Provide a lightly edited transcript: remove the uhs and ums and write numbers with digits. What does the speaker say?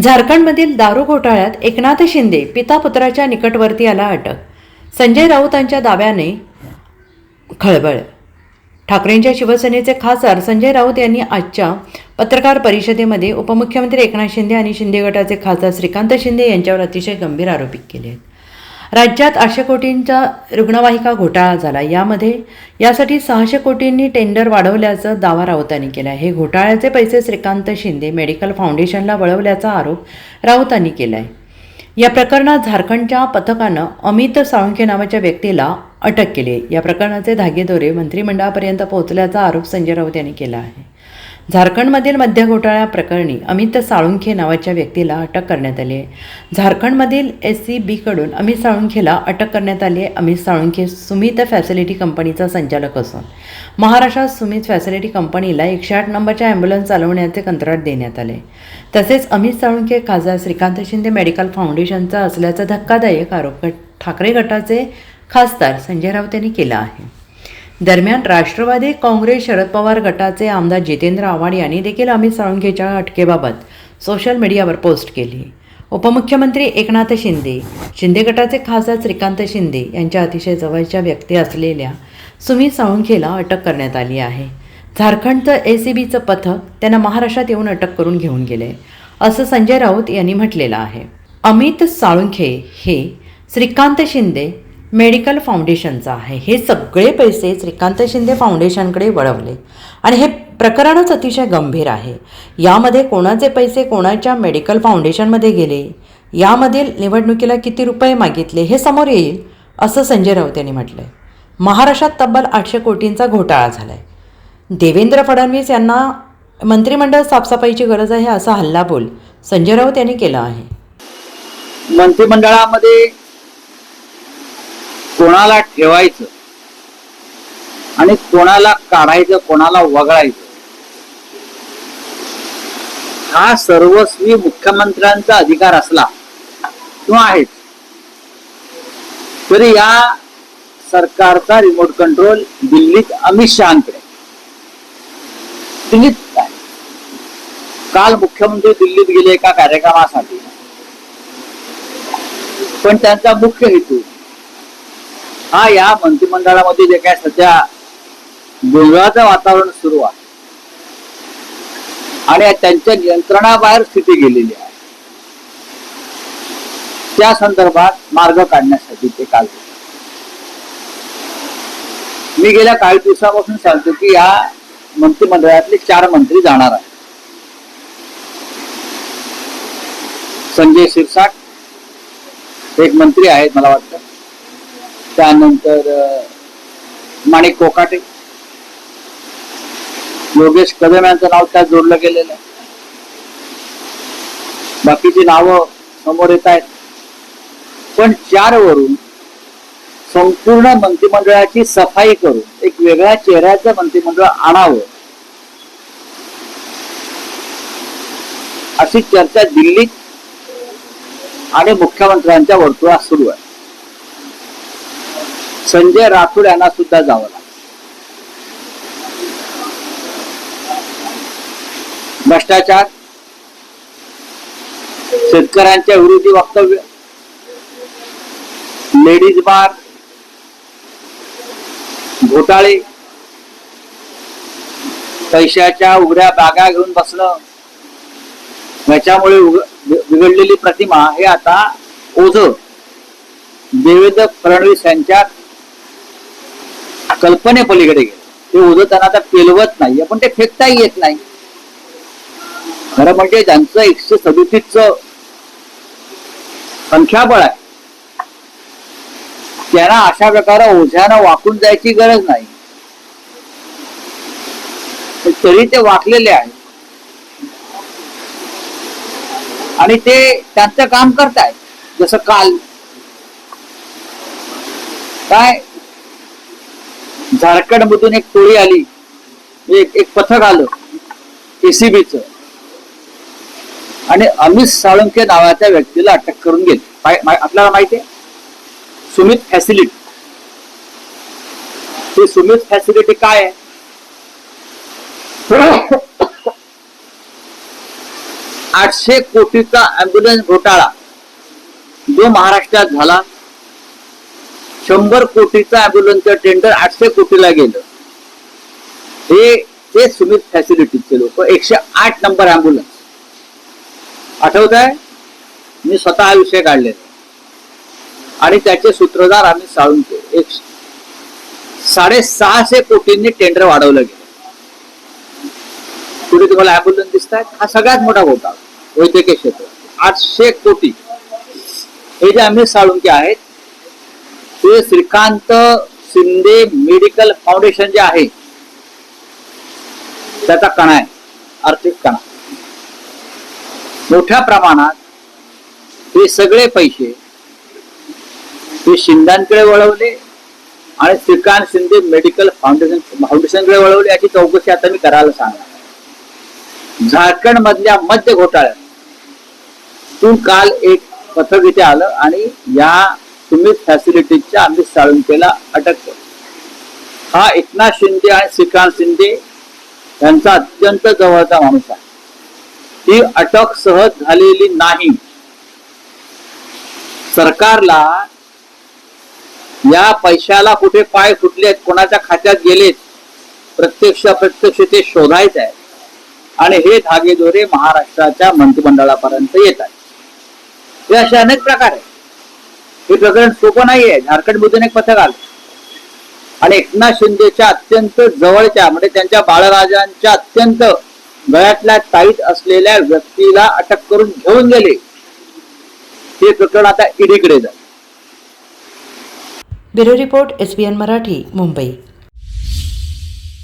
झारखंडमधील दारू घोटाळ्यात एकनाथ शिंदे पिता पुत्राच्या निकटवर्ती आला अटक. संजय राऊतांच्या दाव्याने खळबळ. ठाकरेंच्या शिवसेनेचे खासदार संजय राऊत यांनी आजच्या पत्रकार परिषदेमध्ये उपमुख्यमंत्री एकनाथ शिंदे आणि शिंदे गटाचे खासदार श्रीकांत शिंदे यांच्यावर अतिशय गंभीर आरोप केले आहेत. राज्यात 800 कोटींचा रुग्णवाहिका घोटाळा झाला. यासाठी 600 कोटींनी टेंडर वाढवल्याचा दावा राऊतांनी केला. हे घोटाळ्याचे पैसे श्रीकांत शिंदे मेडिकल फाउंडेशनला वळवल्याचा आरोप राऊतांनी केला आहे. या प्रकरणात झारखंडच्या पथकानं अमित साळुंखे नावाच्या व्यक्तीला अटक केली आहे. या प्रकरणाचे धागेदोरे मंत्रिमंडळापर्यंत पोहोचल्याचा आरोप संजय राऊत यांनी केला आहे. झारखंडमधील मद्य घोटाळा प्रकरणी अमित साळुंखे नावाच्या व्यक्तीला अटक करण्यात आली आहे. झारखंडमधील SCBकडून अमित साळुंखेला अटक करण्यात आली आहे. अमित साळुंखे सुमित फॅसिलिटी कंपनीचा संचालक असून महाराष्ट्रात सुमित फॅसिलिटी कंपनीला 108 नंबरच्या ॲम्ब्युलन्स चालवण्याचे कंत्राट देण्यात आले. तसेच अमित साळुंखे खासदार श्रीकांत शिंदे मेडिकल फाउंडेशनचा असल्याचा धक्कादायक आरोप ठाकरे गटाचे खासदार संजय राऊत यांनी केला आहे. दरम्यान राष्ट्रवादी काँग्रेस शरद पवार गटाचे आमदार जितेंद्र आव्हाड यांनी देखील अमित साळुंखेच्या अटकेबाबत सोशल मीडियावर पोस्ट केली. उपमुख्यमंत्री एकनाथ शिंदे, शिंदे गटाचे खासदार श्रीकांत शिंदे यांच्या अतिशय जवळच्या व्यक्ती असलेल्या सुमित साळुंखेला अटक करण्यात आली आहे. झारखंडचं SCBचं पथक त्यांना महाराष्ट्रात येऊन अटक करून घेऊन गेले असं संजय राऊत यांनी म्हटलेलं आहे. अमित साळुंखे हे श्रीकांत शिंदे मेडिकल फाउंडेशनचा आहे. हे सगळे पैसे श्रीकांत शिंदे फाउंडेशनकडे वळवले आणि हे प्रकरणच अतिशय गंभीर आहे. यामध्ये कोणाचे पैसे कोणाच्या मेडिकल फाउंडेशनमध्ये गेले, यामधील निवडणुकीला किती रुपये मागितले हे समोर येईल असं संजय राऊत यांनी म्हटलं आहे. महाराष्ट्रात तब्बल 800 कोटींचा घोटाळा झाला आहे. देवेंद्र फडणवीस यांना मंत्रिमंडळ साफसफाईची गरज आहे असा हल्लाबोल संजय राऊत यांनी केला आहे. मंत्रिमंडळामध्ये कोणाला ठेवायचं आणि कोणाला काढायचं, कोणाला वगळायचं हा सर्वस्वी मुख्यमंत्र्यांचा अधिकार असला किंवा आहेच, तरी या सरकारचा रिमोट कंट्रोल दिल्लीत अमित शहांकडे. दिल्लीत काय, काल मुख्यमंत्री दिल्लीत गेले एका कार्यक्रमासाठी, पण त्यांचा मुख्य हेतू हा या मंत्रिमंडळामध्ये जे काय सध्या गोंधळाचं वातावरण सुरू आहे आणि त्यांच्या नियंत्रणाबाहेर स्थिती गेलेली आहे, त्या संदर्भात मार्ग काढण्यासाठी ते काल. मी गेल्या काही दिवसापासून सांगतो की या मंत्रिमंडळातले 4 मंत्री जाणार आहेत. संजय शिरसाट एक मंत्री आहेत मला वाटतं, त्यानंतर माणिक कोकाटे, योगेश कदम यांचं नाव त्यात जोडलं गेलेलं आहे. बाकीची नावं समोर येत आहेत, पण 4 वरून संपूर्ण मंत्रिमंडळाची सफाई करून एक वेगळ्या चेहऱ्याचं मंत्रिमंडळ आणावं अशी चर्चा दिल्लीत आणि मुख्यमंत्र्यांच्या वर्तुळात सुरू आहे. संजय राठोड यांना सुद्धा जावं लागलं. भ्रष्टाचार, शेतकऱ्यांच्या विरोधी वक्तव्य, लेडीज बार घोटाळे, पैशाच्या उघड्या बागा घेऊन बसणं, याच्यामुळे बिघडलेली प्रतिमा हे आता ओझं देवेंद्र फडणवीस यांच्या कल्पनेपलीकडे गेले. ते ओझं त्यांना आता पेलवत नाही, पण ते फेकताही येत नाही. खरं म्हणजे ज्यांचं 137चं संख्याबळ आहे त्यांना अशा प्रकारे ओझ्यानं वाकून जायची गरज नाही, तरी ते वाकलेले आहे आणि ते त्यांचं काम करतायत. जसं काल काय झारखंड मधून एक टोळी आली, एक पथक आलं SCBचं आणि अमित साळुंखे नावाच्या व्यक्तीला अटक करून गेले. आपल्याला माहिती आहे सुमित फॅसिलिटी. ते सुमित फॅसिलिटी काय आहे? 800 कोटीचा अँब्युलन्स घोटाळा जो महाराष्ट्रात झाला, 100 कोटीचा अँब्युलन्सचं टेंडर 800 कोटीला गेलं. ते सुमित फॅसिलिटीजचे लोक 108 नंबर अँब्युलन्स. आठवत आहे, मी स्वतः हा विषय काढलेला आणि त्याचे सूत्रधार आम्ही साळुंखे. 650 कोटींनी टेंडर वाढवलं गेलं. पुढे तुम्हाला अँब्युलन्स दिसतात, हा सगळ्यात मोठा घोटाळा वैद्यकीय क्षेत्र. 800 कोटी. हे जे आम्ही साळुंखे आहेत ते श्रीकांत शिंदे मेडिकल फाउंडेशन जे आहे त्याचा कणा आहे, आर्थिक कणा. मोठ्या प्रमाणात हे सगळे पैसे हे शिंदेकडे वळवले आणि श्रीकांत शिंदे मेडिकल फाउंडेशनकडे वळवले. याची चौकशी आता मी करायला सांगणार. झारखंड मधल्या मध्य घोटाळ्यातून काल एक पथक इथे आलं आणि या सुमित फॅसिलिटीजच्या अमित साळुंखेला अटक केली. हा एकनाथ शिंदे आणि श्रीकांत शिंदे यांचा अत्यंत जवळचा माणूस आहे. ही अटक सहज झालेली नाही. सरकारला या पैशाला कुठे पाय फुटलेत, कोणाच्या खात्यात गेलेत, प्रत्यक्ष अप्रत्यक्ष ते शोधायचं आहे आणि हे धागेदोरे महाराष्ट्राच्या मंत्रिमंडळापर्यंत येत आहेत. हे असे अनेक प्रकार आहेत. हे प्रकरण सोपं नाहीये. झारखंडमधून एक पथक आलं आणि एकनाथ शिंदेच्या अत्यंत जवळच्या म्हणजे त्यांच्या बाळराजांच्या अत्यंत गळ्यातल्या टाईट असलेल्या व्यक्तीला अटक करून घेऊन गेले. हे प्रकरण आता ईडीकडे जाईल. Bureau report, SBN Marathi, Mumbai.